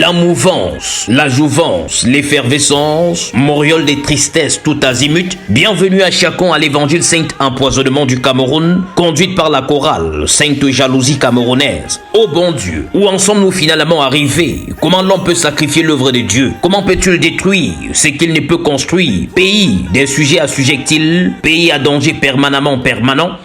La mouvance, la jouvence, l'effervescence, moriole des tristesses tout azimut. Bienvenue à chacun à l'évangile Saint Empoisonnement du Cameroun, conduite par la chorale Sainte Jalousie camerounaise. Ô bon Dieu, où en sommes-nous finalement arrivés? Comment l'homme peut sacrifier l'œuvre de Dieu? Comment peut-il détruire ce qu'il ne peut construire? Pays des sujets assujettis, pays à danger permanent,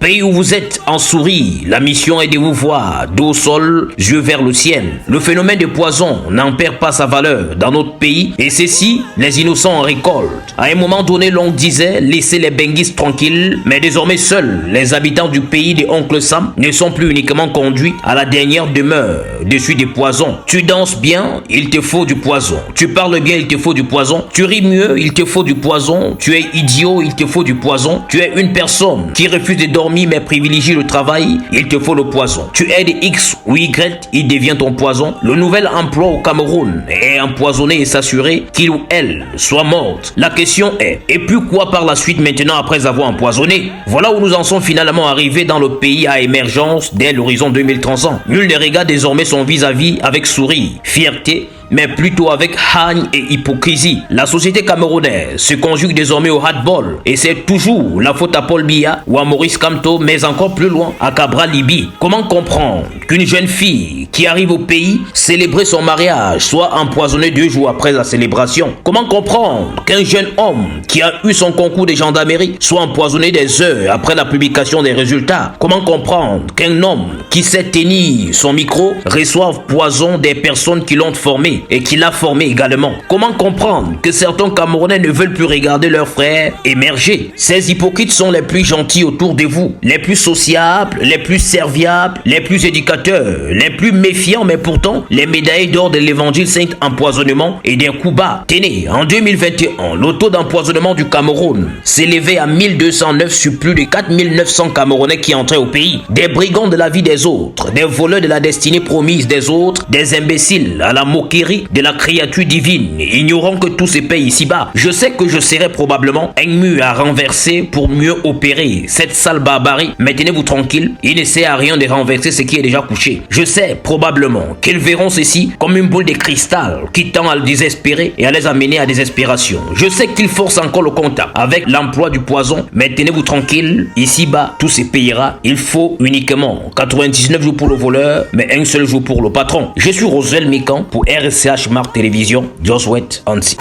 pays où vous êtes en souris, la mission est de vous voir, dos au sol, yeux vers le ciel. Le phénomène de poison n'en perd pas sa valeur dans notre pays, et ceci, les innocents en récoltent. À un moment donné, l'on disait laissez les benguistes tranquilles, mais désormais seuls les habitants du pays de Oncle Sam ne sont plus uniquement conduits à la dernière demeure dessus des poisons. Tu danses bien, il te faut du poison. Tu parles bien, il te faut du poison. Tu ris mieux, il te faut du poison. Tu es idiot, il te faut du poison. Tu es une personne qui refuse de dormir mais privilégie le travail, il te faut le poison. Tu aides X ou Y, il devient ton poison. Le nouvel emploi au Cameroun est empoisonné et s'assurer qu'il ou elle soit morte. La question est, et puis quoi par la suite maintenant après avoir empoisonné? Voilà où nous en sommes finalement arrivés dans le pays à émergence dès l'horizon 2030. Nul ne regarde désormais son vis-à-vis avec sourire, fierté, mais plutôt avec haine et hypocrisie. La société camerounaise se conjugue désormais au hardball et c'est toujours la faute à Paul Biya ou à Maurice Kamto, mais encore plus loin à Cabral Libi. Comment comprendre qu'une jeune fille qui arrive au pays célébrer son mariage soit empoisonnée 2 jours après la célébration? Comment comprendre qu'un jeune homme qui a eu son concours de gendarmerie soit empoisonné des heures après la publication des résultats? Comment comprendre qu'un homme qui sait tenir son micro reçoive poison des personnes qui l'ont formé et qui l'a formé également? Comment comprendre que certains Camerounais ne veulent plus regarder leurs frères émerger? Ces hypocrites sont les plus gentils autour de vous, les plus sociables, les plus serviables, les plus éducateurs, les plus méfiants, mais pourtant les médailles d'or de l'évangile Saint Empoisonnement et d'un coup bas. Tenez, en 2021, le taux d'empoisonnement du Cameroun s'élevait à 1209 sur plus de 4900 Camerounais qui entraient au pays. Des brigands de la vie des autres, des voleurs de la destinée promise des autres, des imbéciles à la moquerie de la créature divine, ignorant que tout se paye ici-bas. Je sais que je serai probablement un mur à renverser pour mieux opérer cette sale barbarie, mais tenez-vous tranquille, il ne sert à rien de renverser ce qui est déjà couché. Je sais probablement qu'ils verront ceci comme une boule de cristal qui tend à le désespérer et à les amener à désespération. Je sais qu'ils forcent encore le contact avec l'emploi du poison, mais tenez-vous tranquille, ici-bas tout se payera. Il faut uniquement 99 jours pour le voleur, mais un seul jour pour le patron. Je suis Roswell Mikan pour RCH Marc Télévision, Josué Ansi.